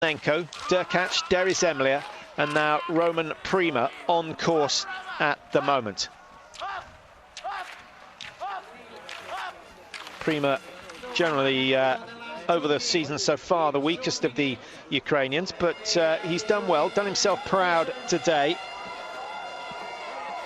BILANENKO, DERKACH, DERYZEMLYA, and now Roman PRYMA on course at the moment. PRYMA generally over the season so far the weakest of the Ukrainians, but he's done well, done himself proud today.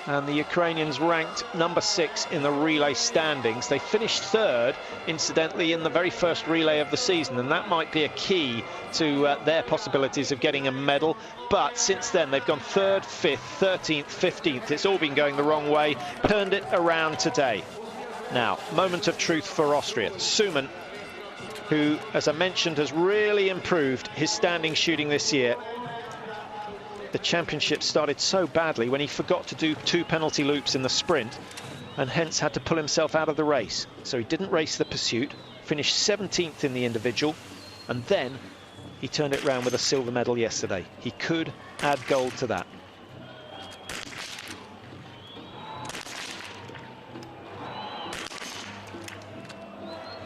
And the Ukrainians ranked number 6 in the relay standings. They finished 3rd, incidentally, in the very first relay of the season, and that might be a key to their possibilities of getting a medal. But since then, they've gone 3rd, 5th, 13th, 15th. It's all been going the wrong way. Turned it around today. Now, moment of truth for Austria. SUMANN, who, as I mentioned, has really improved his standing shooting this year. The championship started so badly when he forgot to do 2 penalty loops in the sprint and hence had to pull himself out of the race. So he didn't race the pursuit, finished 17th in the individual, and then he turned it round with a silver medal yesterday. He could add gold to that.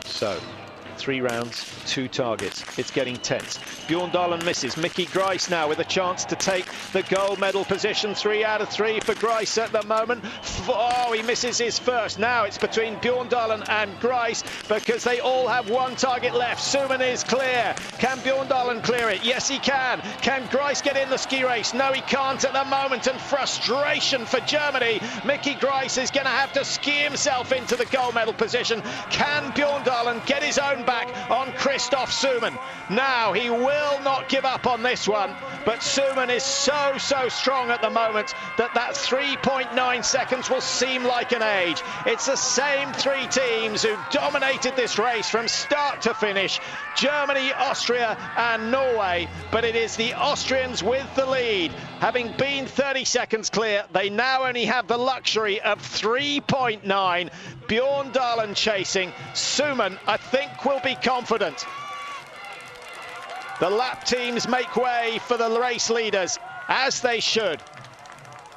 So 3 rounds, 2 targets. It's getting tense. Bjorndalen misses. Mickey GREIS now with a chance to take the gold medal position. 3 out of 3 for GREIS at the moment. Oh, he misses his first. Now it's between Bjorndalen and GREIS because they all have 1 target left. SUMANN is clear. Can Bjorndalen clear it? Yes, he can. Can GREIS get in the ski race? No, he can't at the moment. And frustration for Germany. Mickey GREIS is going to have to ski himself into the gold medal position. Can Bjorndalen get his own back on Christoph SUMANN? Now, he will not give up on this one, but SUMANN is so strong at the moment that 3.9 seconds will seem like an age. It's the same 3 teams who dominated this race from start to finish: Germany, Austria and Norway, but it is the Austrians with the lead. Having been 30 seconds clear, they now only have the luxury of 3.9. Bjorndalen chasing. SUMANN, I think, will be confident. The lap teams make way for the race leaders, as they should.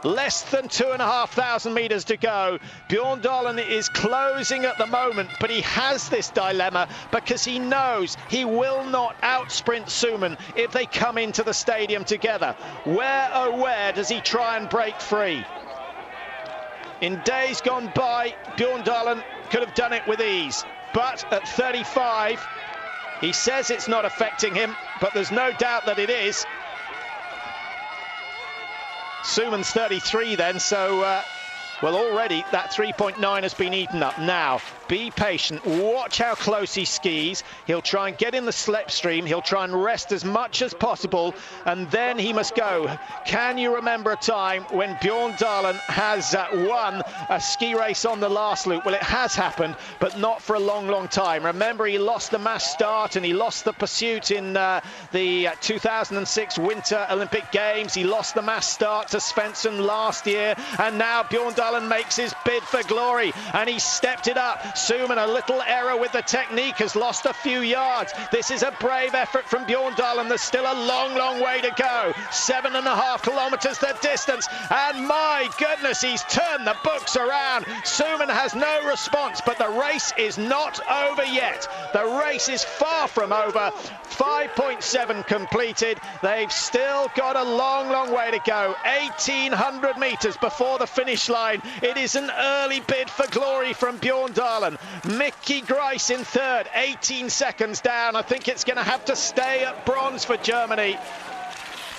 Less than 2,500 meters to go. Bjorndalen is closing at the moment, but he has this dilemma because he knows he will not outsprint SUMANN if they come into the stadium together. Where, oh where, does he try and break free? In days gone by, Bjorndalen could have done it with ease, but at 35, he says it's not affecting him, but there's no doubt that it is. SUMANN's 33 then, so well, already that 3.9 has been eaten up. Now, be patient. Watch how close he skis. He'll try and get in the slipstream. He'll try and rest as much as possible, and then he must go. Can you remember a time when Bjorndalen has won a ski race on the last loop? Well, it has happened, but not for a long time. Remember, he lost the mass start and he lost the pursuit in the 2006 Winter Olympic Games. He lost the mass start to SVENDSEN last year, and now Bjorndalen makes his bid for glory, and he stepped it up. SUMANN, a little error with the technique, has lost a few yards. This is a brave effort from Bjorndalen. There's still a long way to go. 7.5 kilometers the distance, and my goodness, he's turned the books around. SUMANN has no response, but the race is not over yet. The race is far from over. 5.7 completed. They've still got a long way to go. 1,800 meters before the finish line. It is an early bid for glory from Bjorndalen. Mickey GREIS in 3rd, 18 seconds down. I think it's going to have to stay at bronze for Germany.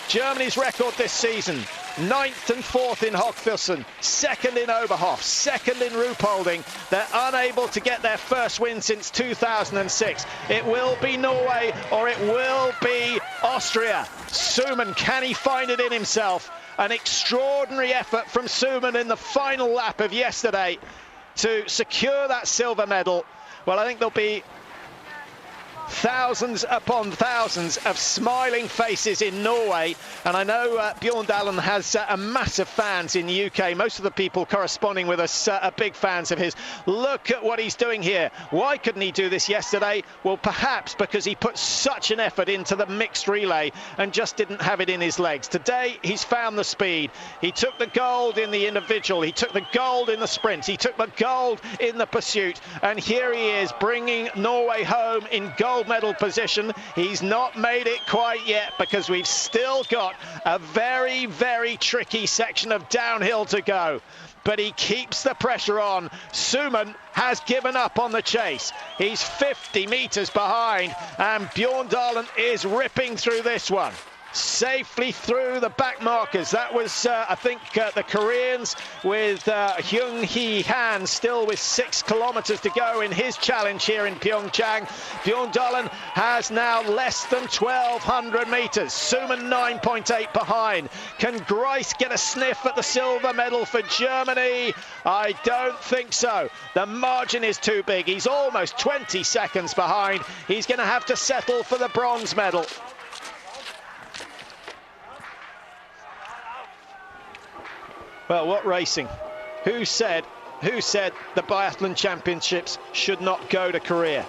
Germany's record this season: 9th and 4th in Hochfilzen, 2nd in Oberhof, 2nd in Ruhpolding. They're unable to get their first win since 2006. It will be Norway or it will be Austria. SUMANN, can he find it in himself? An extraordinary effort from SUMANN in the final lap of yesterday to secure that silver medal. Well, I think there'll be thousands upon thousands of smiling faces in Norway, and I know Bjorndalen has massive fans in the UK. Most of the people corresponding with us are big fans of his. Look at what he's doing here. Why couldn't he do this yesterday? Well, perhaps because he put such an effort into the mixed relay and just didn't have it in his legs. Today he's found the speed. He took the gold in the individual, he took the gold in the sprint, he took the gold in the pursuit, and here he is bringing Norway home in gold gold medal position. He's not made it quite yet because we've still got a very, very tricky section of downhill to go. But he keeps the pressure on. SUMANN has given up on the chase. He's 50 meters behind, and Bjorndalen is ripping through this one. Safely through the back markers. That was, I think, the Koreans with Hyung Hee Han still with 6 kilometers to go in his challenge here in Pyeong Chang. Bjorndalen has now less than 1,200 meters. SUMANN 9.8 behind. Can GREIS get a sniff at the silver medal for Germany? I don't think so. The margin is too big. He's almost 20 seconds behind. He's going to have to settle for the bronze medal. Well, what racing? Who said the biathlon championships should not go to Korea?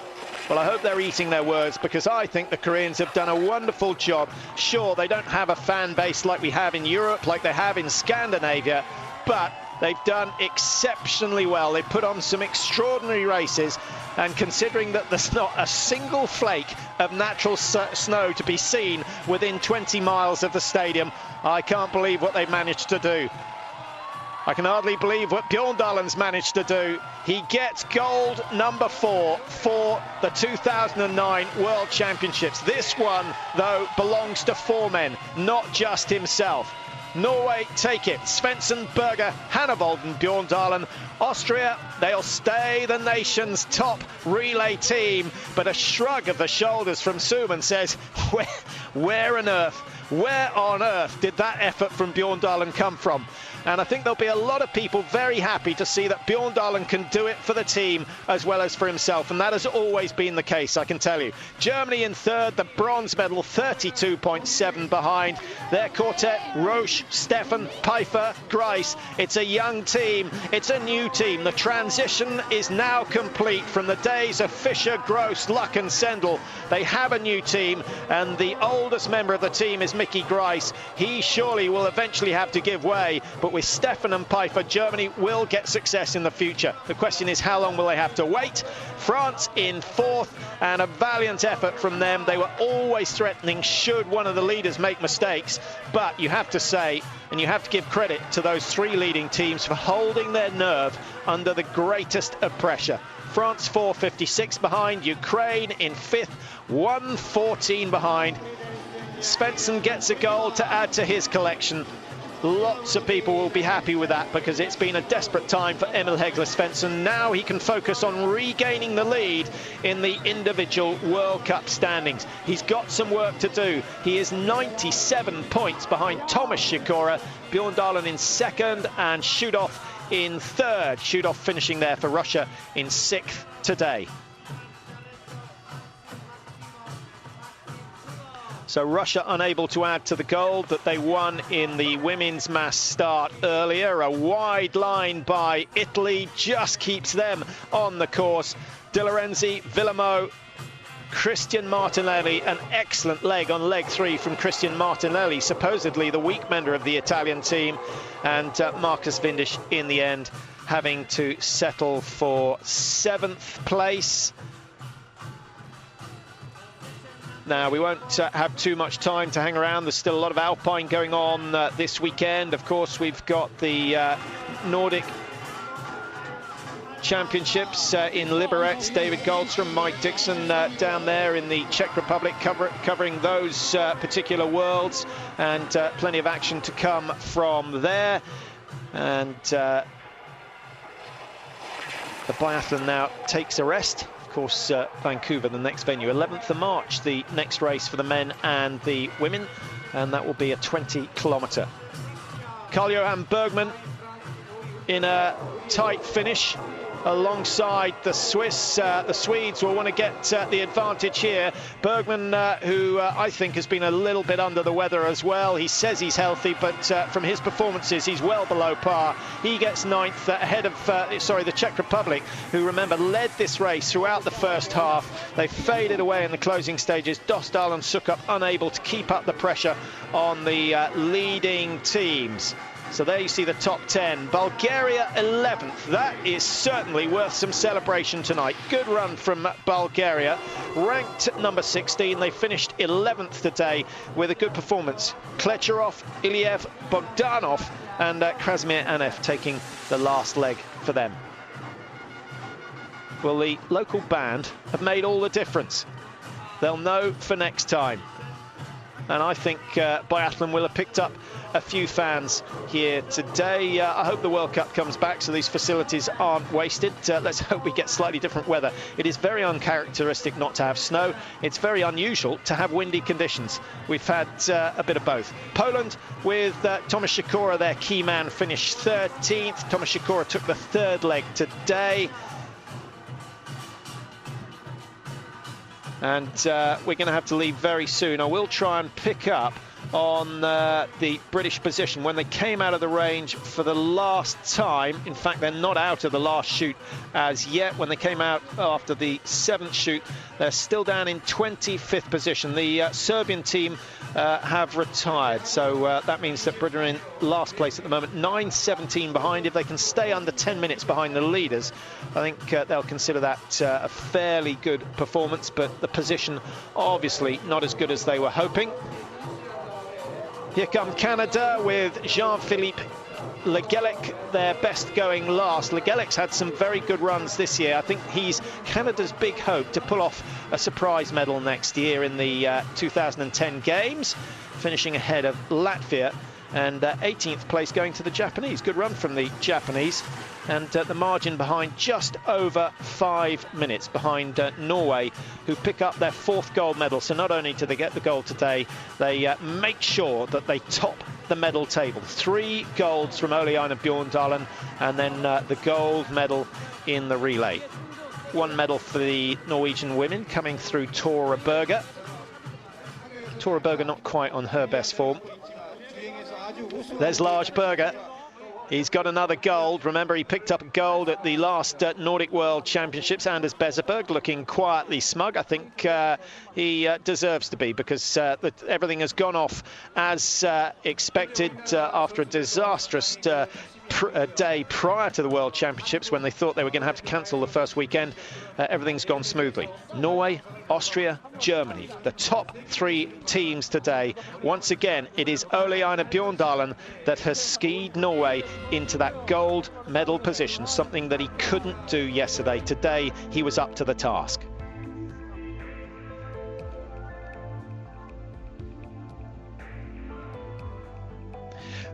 Well, I hope they're eating their words, because I think the Koreans have done a wonderful job. Sure, they don't have a fan base like we have in Europe, like they have in Scandinavia, but they've done exceptionally well. They've put on some extraordinary races, and considering that there's not a single flake of natural snow to be seen within 20 miles of the stadium, I can't believe what they've managed to do. I can hardly believe what Bjorndalen's managed to do. He gets gold number 4 for the 2009 World Championships. This one, though, belongs to 4 men, not just himself. Norway take it. Svensson, Berger, HANEVOLD and Bjorndalen. Austria, they'll stay the nation's top relay team. But a shrug of the shoulders from SUMANN says, where on earth did that effort from Bjorndalen come from? And I think there'll be a lot of people very happy to see that Bjorndalen can do it for the team as well as for himself. And that has always been the case, I can tell you. Germany in third, the bronze medal, 32.7 behind. Their quartet, ROESCH, STEPHAN, PEIFFER, GREIS. It's a young team. It's a new team. The transition is now complete from the days of Fischer, Gross, Luck and Sendel. They have a new team, and the oldest member of the team is Mickey GREIS. He surely will eventually have to give way, but with STEPHAN and PEIFFER, Germany will get success in the future. The question is, how long will they have to wait? France in fourth, and a valiant effort from them. They were always threatening should one of the leaders make mistakes, but you have to say, and you have to give credit to those 3 leading teams for holding their nerve under the greatest of pressure. France 4.56 behind, Ukraine in 5th, 1.14 behind. Svensson gets a goal to add to his collection. Lots of people will be happy with that, because it's been a desperate time for Emil Hegle Svensson. Now he can focus on regaining the lead in the individual World Cup standings. He's got some work to do. He is 97 points behind Tomasz Sikora, Bjorndalen in 2nd and TCHOUDOV in 3rd. TCHOUDOV finishing there for Russia in 6th today. So Russia unable to add to the gold that they won in the women's mass start earlier. A wide line by Italy just keeps them on the course. De Lorenzi, Villamo, Christian Martinelli, an excellent leg on leg 3 from Christian Martinelli, supposedly the weak member of the Italian team, and Marcus Vindisch in the end having to settle for 7th place. Now, we won't have too much time to hang around. There's still a lot of Alpine going on this weekend. Of course, we've got the Nordic Championships in Liberec. David Goldstrom, Mike Dixon down there in the Czech Republic covering those particular worlds, and plenty of action to come from there. And the biathlon now takes a rest. Of course, Vancouver, the next venue. 11th of March, the next race for the men and the women, and that will be a 20-kilometre. Karl-Johan Bergman in a tight finish alongside the Swiss. The Swedes will want to get the advantage here. Bergman, who I think has been a little bit under the weather as well. He says he's healthy, but from his performances, he's well below par. He gets 9th ahead of, the Czech Republic, who, remember, led this race throughout the first half. They faded away in the closing stages. Dostal and Sukup unable to keep up the pressure on the leading teams. So there you see the top 10. Bulgaria 11th. That is certainly worth some celebration tonight. Good run from Bulgaria. Ranked number 16. They finished 11th today with a good performance. Klecherov, Iliev, Bogdanov and Krasimir Anev taking the last leg for them. Well, the local band have made all the difference. They'll know for next time. And I think biathlon will have picked up a few fans here today. I hope the World Cup comes back so these facilities aren't wasted. Let's hope we get slightly different weather. It is very uncharacteristic not to have snow. It's very unusual to have windy conditions. We've had a bit of both. Poland with Tomasz Sikora, their key man, finished 13th. Tomasz Sikora took the third leg today. And we're going to have to leave very soon. I will try and pick up on the British position when they came out of the range for the last time. In fact, they're not out of the last shoot as yet. When they came out after the 7th shoot, they're still down in 25th position. The Serbian team have retired, so that means that Britain are in last place at the moment, 9:17 behind. If they can stay under 10 minutes behind the leaders, I think they'll consider that a fairly good performance, but the position obviously not as good as they were hoping. Here come Canada with Jean-Philippe Legelec, their best going last. Legelec's had some very good runs this year. I think he's Canada's big hope to pull off a surprise medal next year in the 2010 Games, finishing ahead of Latvia, and 18th place going to the Japanese. Good run from the Japanese, and the margin behind just over 5 minutes behind Norway, who pick up their 4th gold medal. So not only do they get the gold today, they make sure that they top the medal table. 3 golds from Ole Einar Bjorndalen, and then the gold medal in the relay. 1 medal for the Norwegian women coming through Tora Berger. Tora Berger not quite on her best form. There's Lars Berger. He's got another gold. Remember, he picked up a gold at the last Nordic World Championships. Anders Beserberg looking quietly smug. I think he deserves to be, because everything has gone off as expected after a disastrous day prior to the World Championships, when they thought they were going to have to cancel the first weekend. Everything's gone smoothly. Norway, Austria, Germany, the top 3 teams today. Once again, it is Ole Einar Bjorndalen that has skied Norway into that gold medal position, something that he couldn't do yesterday. Today, he was up to the task.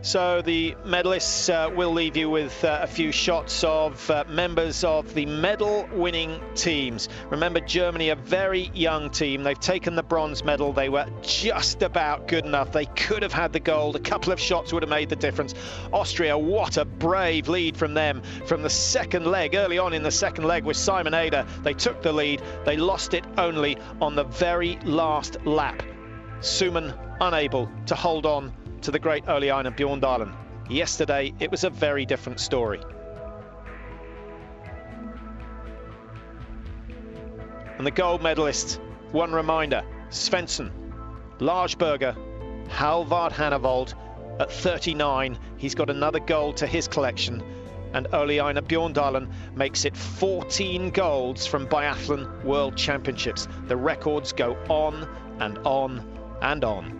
So the medalists will leave you with a few shots of members of the medal-winning teams. Remember, Germany, a very young team. They've taken the bronze medal. They were just about good enough. They could have had the gold. A couple of shots would have made the difference. Austria, what a brave lead from them from the second leg. Early on in the second leg with Simon Eder, they took the lead. They lost it only on the very last lap. SUMANN unable to hold on to the great Ole Einar Bjorndalen. Yesterday, it was a very different story. And the gold medalists, one reminder: Svensson, Lars Berger, Halvard HANEVOLD at 39. He's got another gold to his collection. And Ole Einar Bjorndalen makes it 14 golds from Biathlon World Championships. The records go on and on and on.